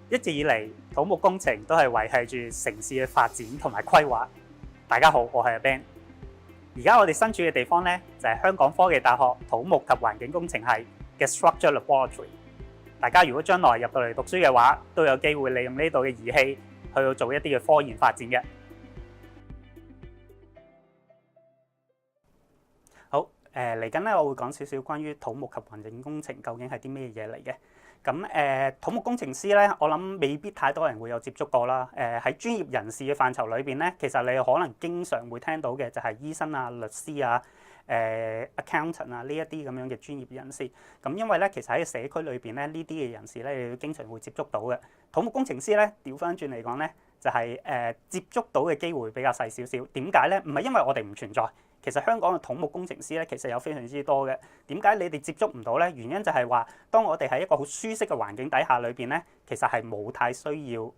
一直以嚟，土木工程都係維繫住城市嘅發展同埋規劃。大家好，我係阿 Ben。而家我哋身處嘅地方呢，就係香港科技大學土木及環境工程系嘅 Structure Laboratory。大家如果將來入到嚟讀書嘅話，都有機會利用呢度嘅儀器去到做一啲嘅科研發展嘅。好，嚟緊咧，我會講少少關於土木及環境工程究竟係啲咩嘢嚟嘅。咁土木工程師咧，我諗未必太多人會有接觸過啦。喺專業人士嘅範疇裏邊咧，其實你可能經常會聽到嘅就係醫生啊、律師啊、accountant 啊呢一啲咁樣嘅專業人士。咁因為咧，其實喺社區裏邊咧，呢啲嘅人士咧，你經常會接觸到嘅。土木工程師咧，調翻轉嚟講咧，就係接觸到嘅機會比較細少少。點解咧？唔係因為我哋唔存在。其實香港嘅土木工程師咧，其實有非常之多嘅。點解你哋接觸唔到咧？原因就係話，當我哋喺一個好舒適嘅環境底下裏邊咧，其實係冇太需要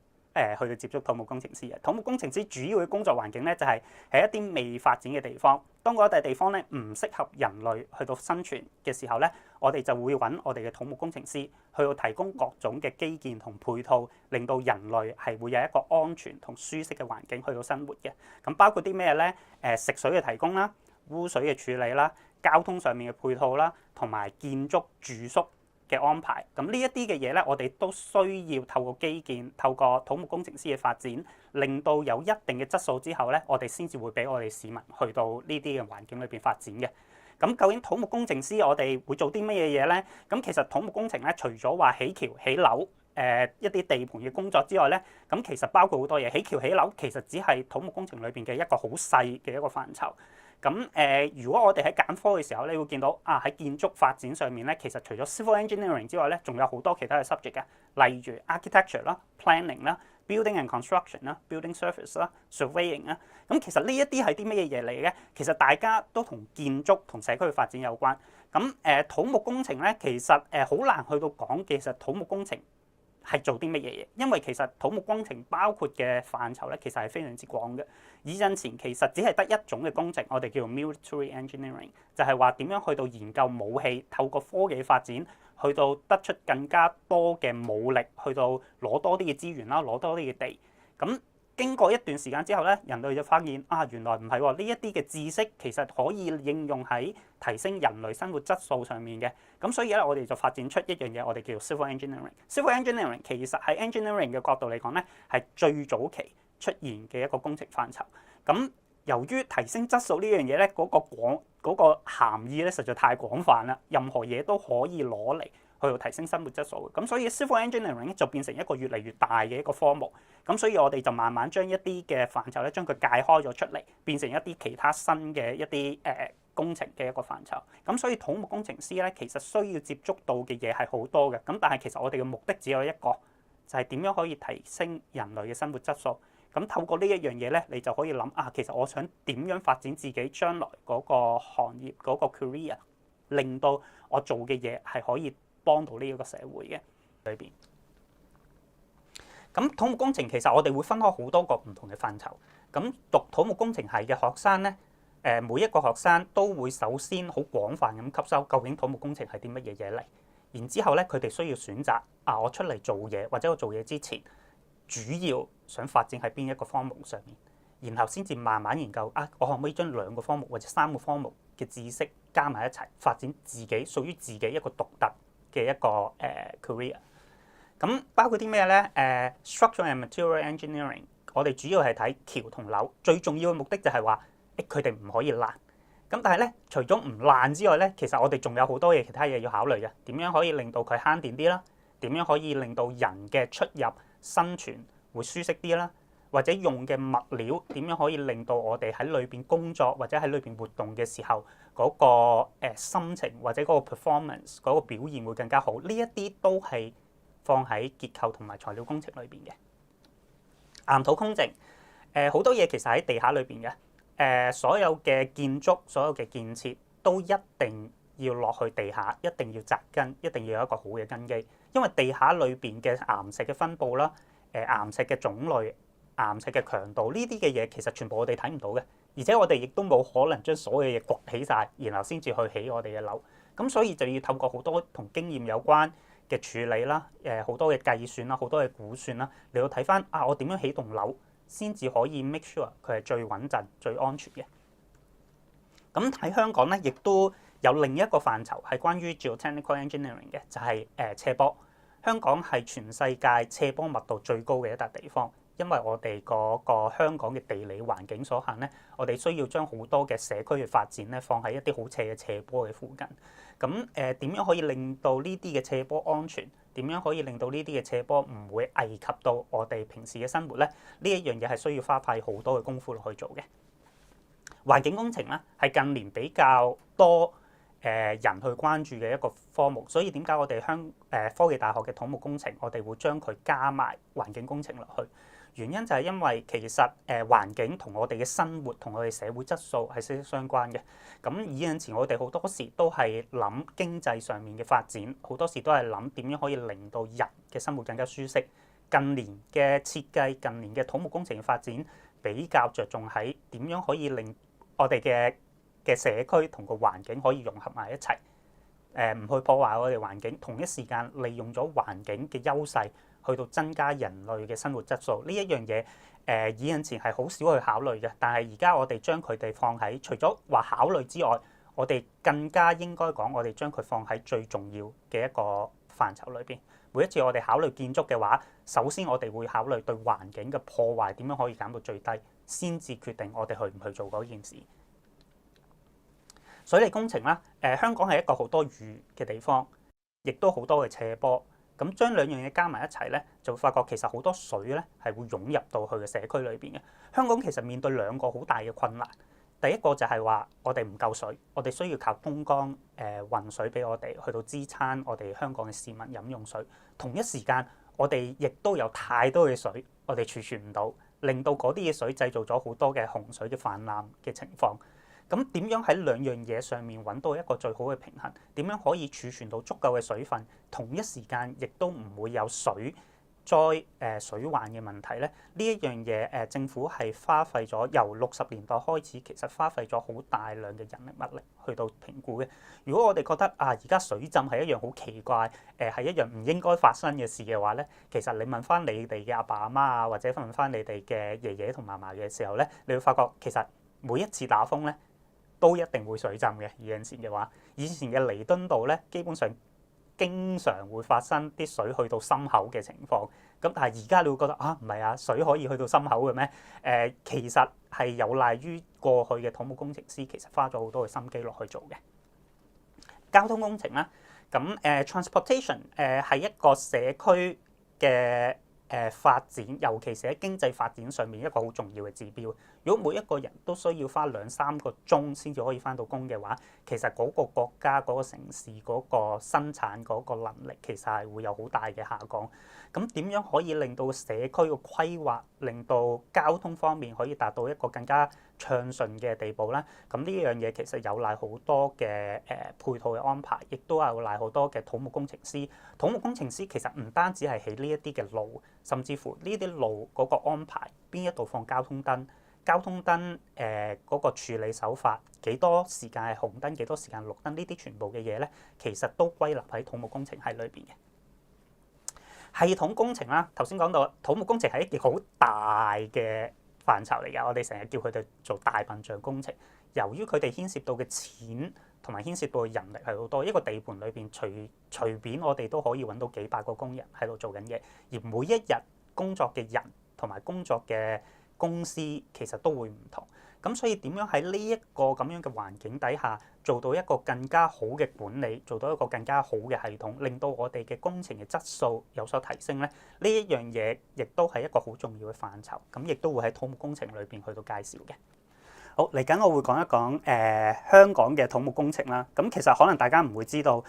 去到接觸土木工程師嘅。土木工程師主要嘅工作環境咧，就係喺一啲未發展嘅地方。當嗰笪地方咧唔適合人類去到生存嘅時候咧，我哋就會揾我哋嘅土木工程師去到提供各種嘅基建同配套，令到人類係會有一個安全同舒適嘅環境去到生活嘅。咁包括啲咩咧？食水嘅提供啦、污水嘅處理啦、交通上面嘅配套啦，同埋建築住宿嘅安排。咁呢一啲嘅嘢咧，我哋都需要透過基建、透過土木工程師嘅發展，令到有一定嘅質素之後咧，我哋先至會俾我哋市民去到呢啲嘅環境裏邊發展嘅。咁究竟土木工程師我哋會做啲乜嘢嘢咧？咁其實土木工程咧，除咗話起橋起樓，一啲地盤嘅工作之外咧，咁其實包括好多嘢。起橋起樓其實只係土木工程裏邊嘅一個好細嘅一個範疇。咁如果我哋喺揀科嘅時候咧，你會見到喺建築發展上面咧，其實除咗 civil engineering 之外咧，仲有好多其他嘅 subject 嘅，例如 architecture 啦、planning 啦、building and construction 啦、building service 啦、surveying 啦。咁其實呢一啲係啲乜嘢嚟嘅？其實大家都同建築同社區嘅發展有關。咁土木工程咧，其實好難去到講，其實土木工程係做啲乜嘢嘢？因為其實土木工程包括嘅範疇咧，其實係非常之廣嘅。以前其實只係得一種嘅工程，我哋叫做 military engineering，就係話點樣去到研究武器，透過科技發展，去到得出更加多嘅武力，去到攞多啲嘅資源啦，攞多啲嘅地。咁經過一段時間之後咧，人類就發現原來唔係喎，呢一啲嘅知識其實可以應用喺提升人類生活質素上面嘅。咁所以咧，我哋就發展出一樣嘢，我哋叫做 civil engineering。civil engineering 其實喺 engineering 嘅角度嚟講咧，係最早期出現嘅一個工程範疇。咁由於提升質素呢樣嘢咧，嗰個涵義咧實在太廣泛啦，任何嘢都可以攞嚟去到提升生活質素嘅。咁所以 civil engineering 就變成一個越嚟越大嘅一個科目。咁所以我哋就慢慢將一啲嘅範疇咧，將佢界開咗出嚟，變成一啲其他新嘅一啲工程嘅一個範疇。咁所以土木工程師咧，其實需要接觸到嘅嘢係好多嘅。咁但係其實我哋嘅目的只有一個，就係點樣可以提升人類嘅生活質素。咁透過呢一樣嘢咧，你就可以諗其實我想點樣發展自己將來嗰個行業嗰個 career，令到我做嘅嘢係可以幫到呢一個社會嘅裏邊。咁土木工程其實我哋會分開好多個唔同嘅範疇。咁讀土木工程系嘅學生咧，每一個學生都會首先好廣泛咁吸收究竟土木工程係啲乜嘢嘢嚟。然之後咧，佢哋需要選擇我出嚟做嘢或者我做嘢之前，主要想發展喺邊一個科目上面，然後先至慢慢研究我可唔可以將兩個科目或者三個科目嘅知識加埋一齊，發展自己屬於自己一個獨特嘅一個career。咁包括啲咩咧？Structural and Material Engineering， 我哋主要係睇橋同樓，最重要嘅目的就係話佢哋唔可以爛。咁但係咧，除咗唔爛之外咧，其實我哋仲有好多嘢其他嘢要考慮嘅。點樣可以令到佢慳電啲啦？點樣可以令到人嘅出入生存會舒適啲啦？或者用嘅物料點樣可以令到我哋喺裏邊工作或者喺裏邊活動嘅時候嗰個心情或者嗰個 performance 嗰個表現會更加好？呢一啲都係放喺結構同埋材料工程裏邊嘅。岩土工程好多嘢其實喺地下裏邊嘅。所有嘅建築、所有嘅建設都一定要落去地下，一定要扎根，一定要有一個好嘅根基。因為地下裏邊嘅岩石嘅分佈啦、岩石嘅種類、岩石嘅強度呢啲嘅嘢，其實全部我哋睇唔到嘅，而且我哋亦都冇可能將所有嘢掘起晒，然後先至去起我哋嘅樓。咁所以就要透過好多同經驗有關嘅處理啦，好多嘅計算啦，好多嘅估算啦，你要睇翻我點樣起棟樓先至可以 make sure 佢係最穩陣、最安全嘅。咁喺香港咧，亦都有另一個範疇係關於 geotechnical engineering 嘅，就係斜坡。香港係全世界斜坡密度最高嘅一笪地方，因為我哋嗰個香港嘅地理環境所限咧，我哋需要將好多嘅社區嘅發展咧放喺一啲好斜嘅斜坡嘅附近。咁點樣可以令到呢啲嘅斜坡安全？點樣可以令到呢啲嘅斜坡唔會危及到我哋平時嘅生活咧？呢一樣嘢係需要花費好多嘅功夫落去做嘅。環境工程咧係近年比較多人去關注嘅一個科目，所以點解我哋科技大學嘅土木工程，我哋會將佢加埋環境工程落去？原因就係因為其實環境同我哋嘅生活同我哋社會質素係息息相關嘅。咁以前我哋好多時都係諗經濟上面嘅發展，好多時都係諗點樣可以令到人嘅生活更加舒適。近年嘅設計，近年嘅土木工程嘅發展比較着重喺點樣可以令我哋嘅社區同個環境可以融合埋一齊，唔去破壞我哋環境，同一時間利用咗環境嘅優勢去到增加人類嘅生活質素。呢一樣嘢以前係好少去考慮嘅，但係而家我哋將佢哋放喺除咗話考慮之外，我哋更加應該講，我哋將佢放喺最重要嘅一個範疇裏邊。每一次我哋考慮建築嘅話，首先我哋會考慮對環境嘅破壞點樣可以減到最低，先至決定我哋去唔去做嗰件事。水利工程啦，香港係一個好多雨嘅地方，亦都好多嘅斜坡。咁將兩樣嘢加埋一齊咧，就會發覺其實好多水咧係會湧入到去嘅社區裏邊嘅。香港其實面對兩個好大嘅困難。第一個就係話我哋唔夠水，我哋需要靠東江運水俾我哋去到支撐我哋香港嘅市民飲用水。同一時間，我哋亦都有太多嘅水，我哋儲存唔到，令到嗰啲嘅水製造咗好多嘅洪水嘅氾濫嘅情況。咁點樣喺兩樣嘢上面揾到一個最好嘅平衡？點樣可以儲存到足夠嘅水分，同一時間亦都唔會有水災水患嘅問題咧？呢一樣嘢政府係花費咗由60年代開始，其實花費咗好大量嘅人力物力去到評估嘅。如果我哋覺得而家水浸係一樣好奇怪，係一樣唔應該發生嘅事嘅話咧，其實你問翻你哋嘅阿爸阿媽啊，或者問翻你哋嘅爺爺同嫲嫲嘅時候咧，你會發覺其實每一次打風咧，都一定會水浸嘅。以前嘅話，以前嘅彌敦道咧，基本上經常會發生啲水去到心口嘅情況。咁但係而家你會覺得唔係啊，水可以去到心口嘅咩？其實係有賴於過去嘅土木工程師其實花咗好多嘅心機落去做嘅。交通工程啦，咁transportation 係一個社區嘅發展，尤其是喺經濟發展上面一個好重要嘅指標。如果每一個人都需要花2-3個鐘先至可以返到工嘅話，其實嗰個國家、嗰個城市、嗰個生產嗰個能力其實係會有好大嘅下降。咁點樣可以令到社區嘅規劃，令到交通方面可以達到一個更加暢順嘅地步咧？咁呢樣嘢其實有賴好多嘅配套嘅安排，亦都有賴好多嘅土木工程師。土木工程師其實唔單止係起呢一啲嘅路，甚至乎呢啲路嗰個安排，邊一度放交通燈，交通燈嗰個處理手法，幾多時間係紅燈，幾多時間綠燈，呢啲全部嘅嘢咧，其實都歸納喺土木工程喺裏邊嘅。系統工程啦，頭先講到土木工程係一件好大嘅範疇嚟㗎，我哋成日叫佢哋做大笨象工程。由於佢哋牽涉到嘅錢同埋牽涉到嘅人力係好多，一個地盤裏邊隨便我哋都可以揾到幾百個工人喺度做緊嘢，而每一日工作嘅人同埋工作嘅公司其實都會唔同。咁所以點樣喺呢一個咁樣嘅環境底下做到一個更加好嘅管理，做到一個更加好嘅系統，令到我哋嘅工程嘅質素有所提升咧？呢一樣嘢亦都係一個好重要嘅範疇，咁亦都會喺土木工程裏邊去到介紹嘅。好，嚟緊我會講一講香港嘅土木工程啦。咁其實可能大家唔會知道，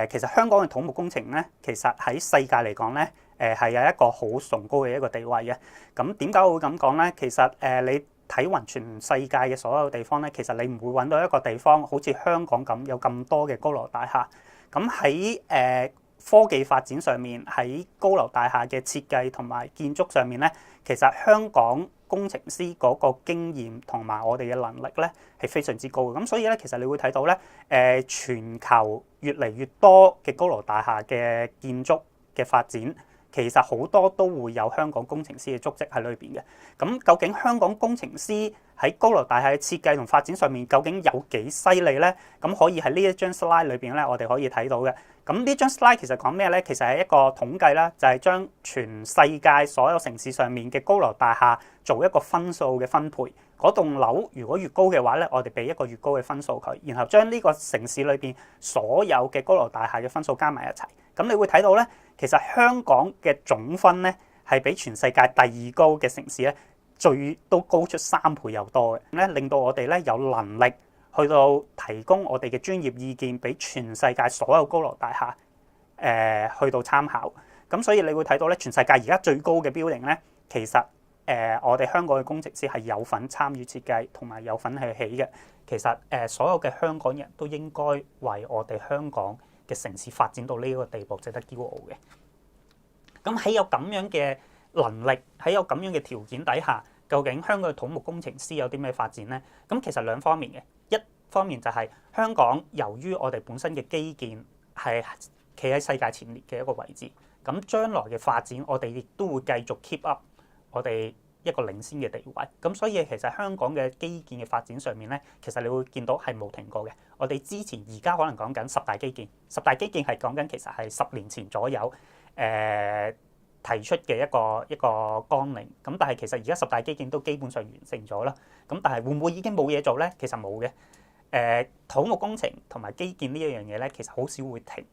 其實香港嘅土木工程咧，其實喺世界嚟講咧，係有一個好崇高嘅一個地位嘅。咁點解我會咁講咧？其實你睇勻全世界嘅所有地方咧，其實你唔會揾到一個地方好似香港咁有咁多嘅高樓大廈。咁喺科技發展上面，喺高樓大廈嘅設計同埋建築上面咧，其實香港工程師嗰個經驗同埋我哋嘅能力咧係非常之高嘅。咁所以咧，其實你會睇到咧，全球越嚟越多嘅高樓大廈嘅建築嘅發展，其實好多都會有香港工程師嘅足跡喺裏邊嘅。咁究竟香港工程師喺高樓大廈嘅設計同發展上面究竟有幾犀利咧？咁可以喺呢一張 slide 裏邊咧，我哋可以睇到嘅。咁呢張 slide 其實講咩咧？其實係一個統計啦，就係將全世界所有城市上面嘅高樓大廈做一個分數嘅分配。嗰棟樓如果越高嘅話咧，我哋俾一個越高嘅分數佢，然後將呢個城市裏邊所有嘅高樓大廈嘅分數加埋一齊。咁你會睇到咧，其實香港嘅總分咧係比全世界第二高嘅城市咧，最都高出3倍又多嘅，咧令到我哋咧有能力去到提供我哋嘅專業意見俾全世界所有高樓大廈去到參考。咁所以你會睇到咧，全世界而家最高嘅 building 咧，其實我哋香港嘅工程師係有份參與設計同埋有份去起嘅。其實所有嘅香港人都應該為我哋香港嘅城市發展到呢個地步值得驕傲嘅。咁喺有咁樣嘅能力，喺有咁樣嘅條件底下，究竟香港嘅土木工程師有啲咩發展呢？咁其實兩方面嘅，一方面就係香港由於我哋本身嘅基建係企喺世界前列嘅一個位置，咁將來嘅發展我哋亦都會繼續 keep up 我哋一個領先嘅地位。咁所以其實香港嘅基建嘅發展上面咧，其實你會見到係冇停過嘅。我哋之前而家可能講緊10大基建，十大基建係講緊其實係10年前左右提出嘅一個綱領。咁但係其實而家10大基建都基本上完成咗啦。咁但係會唔會已經冇嘢做咧？其實冇嘅。土木工程同埋基建呢一樣嘢咧，其實好少會停，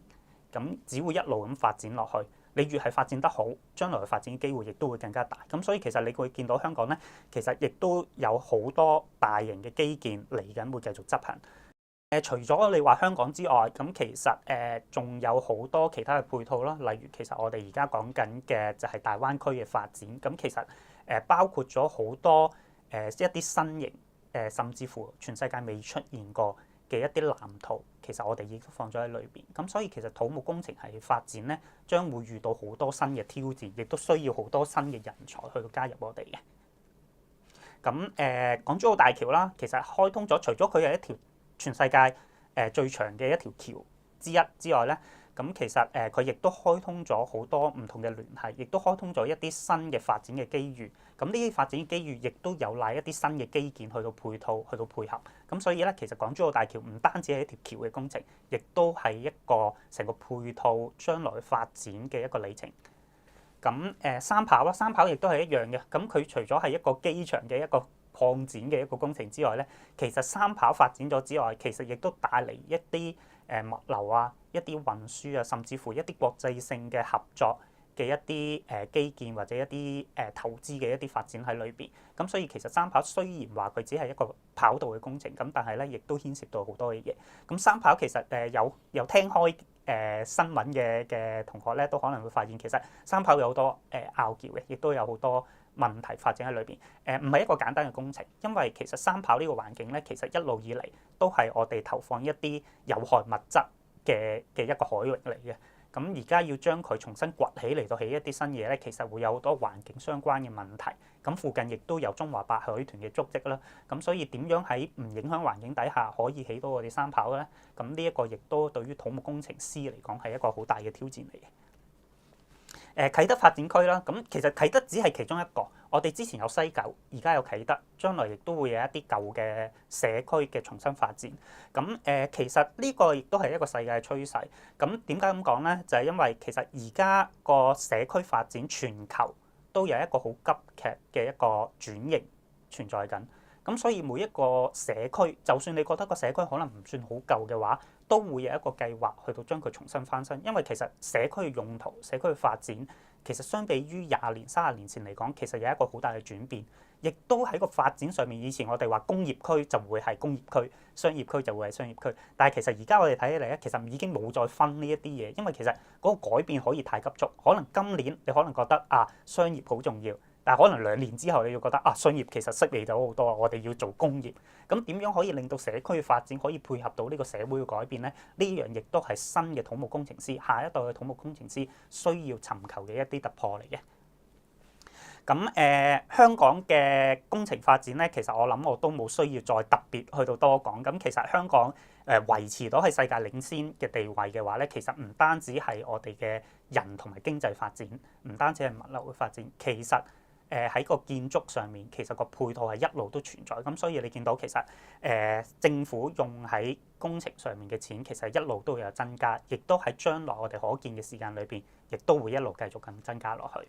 咁只會一路咁發展落去。你越係發展得好，將來嘅發展機會亦都會更加大。咁所以其實你會見到香港咧，其實亦都有好多大型嘅基建嚟緊會繼續執行。除咗你話香港之外，咁其實仲有好多其他嘅配套啦。例如其實我哋而家講緊嘅就係大灣區嘅發展。咁其實包括咗好多一啲新型甚至乎全世界未出現過嘅一啲藍圖，其實我哋亦都放咗喺裏邊。咁所以其實土木工程係發展咧，將會遇到好多新嘅挑戰，亦都需要好多新嘅人才去到加入我哋嘅。咁港珠澳大橋啦，其實開通咗，除咗佢係一條全世界最長嘅一條橋之一之外咧，咁其實佢亦都開通咗好多唔同嘅聯繫，亦都開通咗一啲新嘅發展嘅機遇。咁呢啲發展機遇亦都有賴一啲新嘅基建去到配套，去到配合。咁所以咧，其實港珠澳大橋唔單止係一條橋嘅工程，亦都係一個成個配套將來發展嘅一個里程。咁三跑啦，三跑亦都係一樣嘅。咁佢除咗係一個機場嘅一個擴展嘅一個工程之外咧，其實三跑發展咗之外，其實亦都帶嚟一啲物流啊、一啲運輸啊，甚至乎一啲國際性嘅合作嘅一啲基建或者一啲投資嘅一啲發展喺裏邊。咁所以其實三跑雖然話佢只係一個跑道嘅工程，咁但係咧亦都牽涉到好多嘅嘢。咁三跑其實有聽開新聞嘅同學咧，都可能會發現其實三跑有好多拗撬嘅，亦都有好多問題發展喺裏邊。唔係一個簡單嘅工程，因為其實三跑呢個環境咧，其實一路以嚟都係我哋投放一啲有害物質嘅一個海域嚟嘅。咁而家要將佢重新掘起嚟到起一啲新嘢咧，其實會有好多環境相關嘅問題。咁附近亦都有中華白海豚嘅足跡啦。咁所以點樣喺唔影響環境底下可以起到我哋三跑咧？咁呢一個亦都對於土木工程師嚟講係一個好大嘅挑戰嚟嘅。啟德發展區啦，咁其實啟德只係其中一個。我哋之前有西九，而家有啟德，將來亦都會有一啲舊嘅社區嘅重新發展。咁其實呢個亦都係一個世界嘅趨勢。咁點解咁講咧？就係因為其實而家個社區發展全球都有一個好急劇嘅一個轉型存在緊。咁所以每一個社區，就算你覺得個社區可能唔算好舊嘅話，都會有一個計劃去到將佢重新翻新。因為其實社區嘅用途、社區嘅發展，其實相比於20年、30年前嚟講，其實有一個好大嘅轉變。亦都喺個發展上面，以前我哋話工業區就會係工業區，商業區就會係商業區。但係其實而家我哋睇起嚟咧，其實已經冇再分呢一啲嘢，因為其實嗰個改變可以太急促。可能今年你可能覺得商業好重要。但係可能2年之後，你要覺得商業其實式微咗好多，我哋要做工業。咁點樣可以令到社區嘅發展可以配合到呢個社會嘅改變咧？呢樣亦都係新嘅土木工程師、下一代嘅土木工程師需要尋求嘅一啲突破嚟嘅。咁香港嘅工程發展咧，其實我諗我都冇需要再特別去到多講。咁其實香港維持到喺世界領先嘅地位嘅話咧，其實唔單止係我哋嘅人同埋經濟發展，唔單止係物流嘅發展，其實喺個建築上面，其實個配套係一路都存在。咁所以你見到其實政府用喺工程上面嘅錢，其實一路都有增加，亦都喺將來我哋可見嘅時間裏邊，亦都會一路繼續咁增加落去。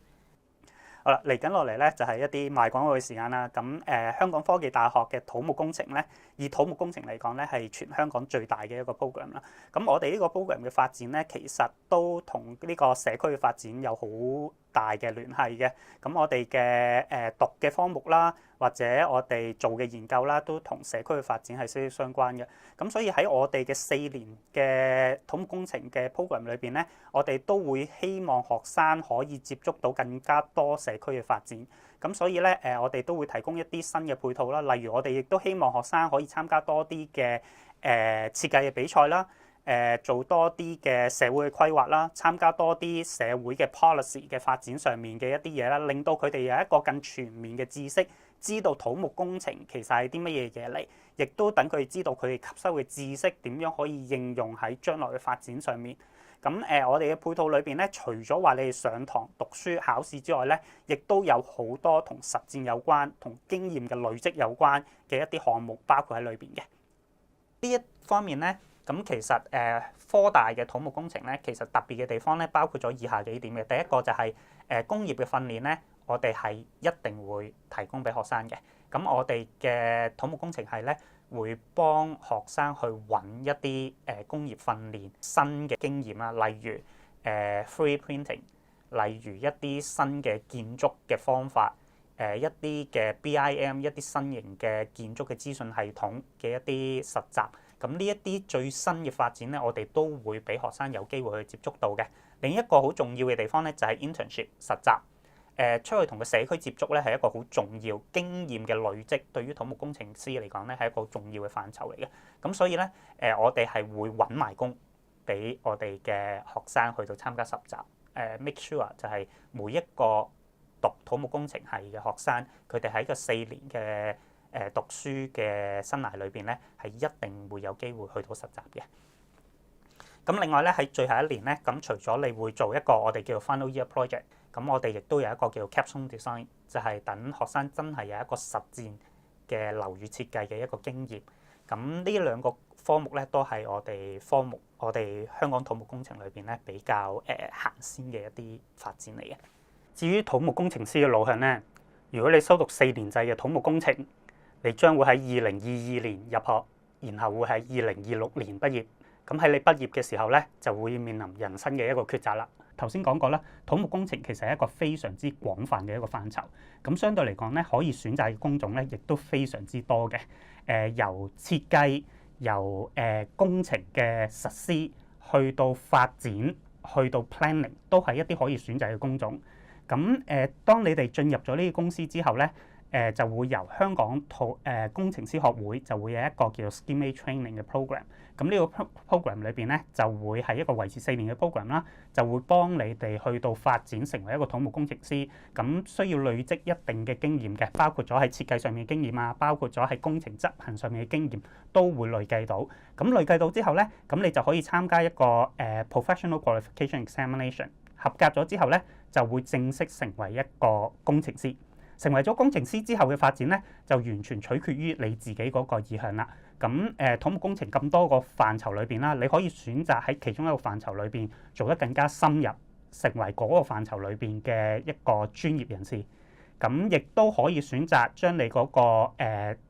好啦，嚟緊落嚟咧就係一啲賣廣告嘅時間啦。咁香港科技大學嘅土木工程咧，以土木工程嚟講咧，係全香港最大嘅一個 program 啦。咁我哋呢個 program 嘅發展咧，其實都同呢個社區嘅發展有好大嘅聯繫嘅。咁我哋嘅讀嘅科目啦，或者我哋做嘅研究啦，都同社區嘅發展係息息相關嘅。咁所以喺我哋嘅4年嘅土木工程嘅 program 裏邊咧，我哋都會希望學生可以接觸到更加多社區嘅發展。咁所以咧我哋都會提供一啲新嘅配套啦。例如我哋亦都希望學生可以參加多啲嘅設計嘅比賽啦。做多啲嘅社會嘅規劃啦，參加多啲社會嘅 policy 嘅發展上面嘅一啲嘢啦，令到佢哋有一個更全面嘅知識，知道土木工程其實係啲乜嘢嘢嚟，亦都等佢哋知道佢哋吸收嘅知識點樣可以應用喺將來嘅發展上面。咁我哋嘅配套裏邊咧，除咗話你哋上堂讀書考試之外咧，亦都有好多同實戰有關、同經驗嘅累積有關嘅一啲項目，包括喺裏邊嘅。呢一方面咧。咁其實科大嘅土木工程咧，其實特別嘅地方咧，包括咗以下幾點嘅。第一個就係工業嘅訓練咧，我哋係一定會提供俾學生嘅。咁我哋嘅土木工程系咧，會幫學生去揾一啲工業訓練新嘅經驗啦，例如3D printing，例如一啲新嘅建築嘅方法，一啲嘅 BIM， 一啲新型嘅建築嘅資訊系統嘅一啲實習。咁呢一啲最新嘅發展咧，我哋都會俾學生有機會去接觸到嘅。另一個好重要嘅地方咧，就係 internship 實習。出去同個社區接觸咧，係一個好重要經驗嘅累積，對於土木工程師嚟講咧，係一個重要嘅範疇嚟嘅。咁所以咧，我哋係會揾埋工俾我哋嘅學生去到參加實習。make sure 就係每一個讀土木工程系嘅學生，佢哋喺個4年嘅讀書嘅生涯裏邊咧，係一定會有機會去到實習嘅。咁另外咧，喺最後一年咧，咁除咗你會做一個我哋叫做 final year project，咁我哋亦都有一個叫做 capstone design，就係等學生真係有一個實戰嘅樓宇設計嘅一個經驗。咁呢2個科目咧，都係我哋香港土木工程裏邊咧比較行先嘅一啲發展嚟嘅。至於土木工程師嘅路向咧，如果你修讀4年制嘅土木工程，你將會喺2022年入學，然後會喺2026年畢業。咁喺你畢業嘅時候咧，就會面臨人生嘅一個抉擇啦。頭先講過啦，土木工程其實係一個非常之廣泛嘅一個範疇。咁相對嚟講咧，可以選擇嘅工種咧，亦都非常之多嘅。由設計、由工程嘅實施，去到發展，去到 planning， 都係一啲可以選擇嘅工種。咁當你哋進入咗呢個公司之後咧，就會由香港工程師學會就會有一個叫做 Scheme A Training 嘅 program。咁呢個 program 裏邊咧，就會係一個維持4年嘅 program 啦，就會幫你哋去到發展成為一個土木工程師。咁需要累積一定嘅經驗嘅，包括咗喺設計上面嘅經驗啊，包括咗喺工程執行上面嘅經驗，都會累計到。咁累計到之後咧，咁你就可以參加一個professional qualification examination。合格咗之後咧，就會正式成為一個工程師。成為咗工程師之後嘅發展咧，就完全取決於你自己嗰個意向啦。咁土木工程咁多個範疇裏邊啦，你可以選擇喺其中一個範疇裏邊做得更加深入，成為嗰個範疇裏邊嘅一個專業人士。咁亦都可以選擇將你嗰個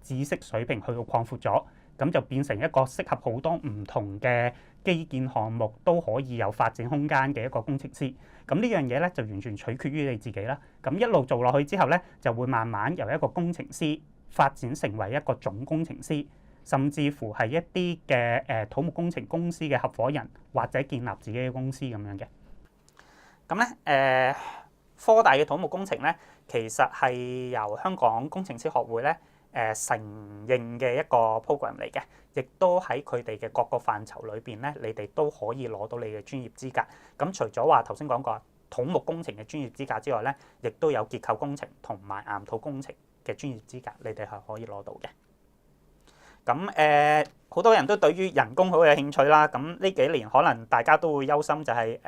知識水平去到擴闊咗，咁就變成一個適合好多唔同嘅基建項目都可以有發展空間嘅一個工程師。咁呢樣嘢咧就完全取決於你自己啦。咁一路做落去之後咧，就會慢慢由一個工程師發展成為一個總工程師，甚至乎係一啲嘅土木工程公司嘅合夥人，或者建立自己嘅公司咁樣嘅。咁咧科大嘅土木工程咧，其實係由香港工程師學會咧承認嘅一個 program 嚟嘅，亦都喺佢哋嘅各個範疇裏邊咧，你哋都可以攞到你嘅專業資格。咁除咗話頭先講過土木工程嘅專業資格之外咧，亦都有結構工程同埋岩土工程嘅專業資格，你哋係可以攞到嘅。咁好多人都對於人工好有興趣啦。咁呢幾年可能大家都會憂心就係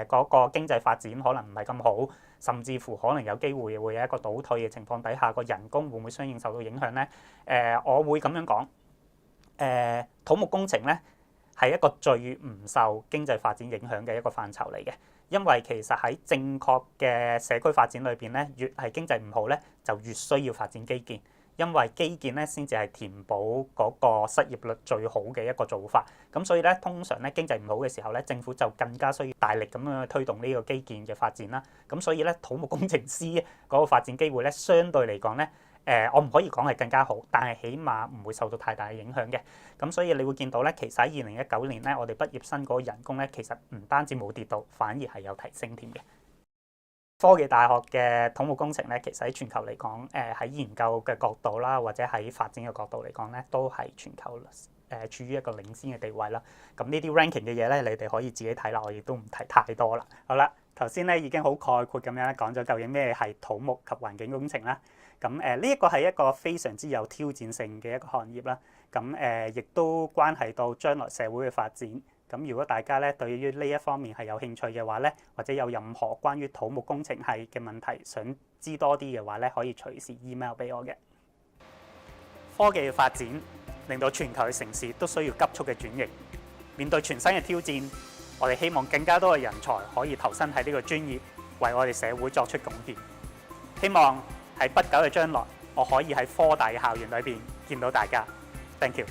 嗰個經濟發展可能唔係咁好，甚至乎可能有機會會有一個倒退嘅情況底下，個人工會唔會相應受到影響咧？我會咁樣講，土木工程咧係一個最唔受經濟發展影響嘅一個範疇嚟嘅，因為其實喺正確嘅社區發展裏邊咧，越係經濟唔好咧，就越需要發展基建。因為基建咧先至係填補嗰個失業率最好嘅一個做法，咁所以咧通常咧經濟唔好嘅時候咧，政府就更加需要大力咁樣去推動呢個基建嘅發展啦。咁所以咧土木工程師嗰個發展機會咧，相對嚟講咧，我唔可以講係更加好，但係起碼唔會受到太大嘅影響嘅。咁所以你會見到咧，其實喺2019年咧，我哋畢業生嗰個人工咧，其實唔單止冇跌到，反而係有提升添嘅。科技大學嘅土木工程咧，其實喺全球嚟講，喺研究嘅角度啦，或者喺發展嘅角度嚟講咧，都係全球處於一個領先嘅地位啦。咁呢啲 ranking 嘅嘢咧，你哋可以自己睇啦，我亦都唔提太多啦。好啦，頭先咧已經好概括咁樣講咗究竟咩係土木及環境工程啦。咁呢一個係一個非常之有挑戰性嘅一個行業啦。咁亦都關係到將來社會嘅發展。咁如果大家咧對於呢一方面係有興趣嘅話咧，或者有任何關於土木工程系嘅問題想知多啲嘅話咧，可以隨時 email 俾我嘅。科技嘅發展令到全球嘅城市都需要急速嘅轉型，面對全新嘅挑戰，我哋希望更加多嘅人才可以投身喺呢個專業，為我哋社會作出貢獻。希望喺不久嘅將來，我可以喺科大嘅校園裏邊見到大家。Thank you。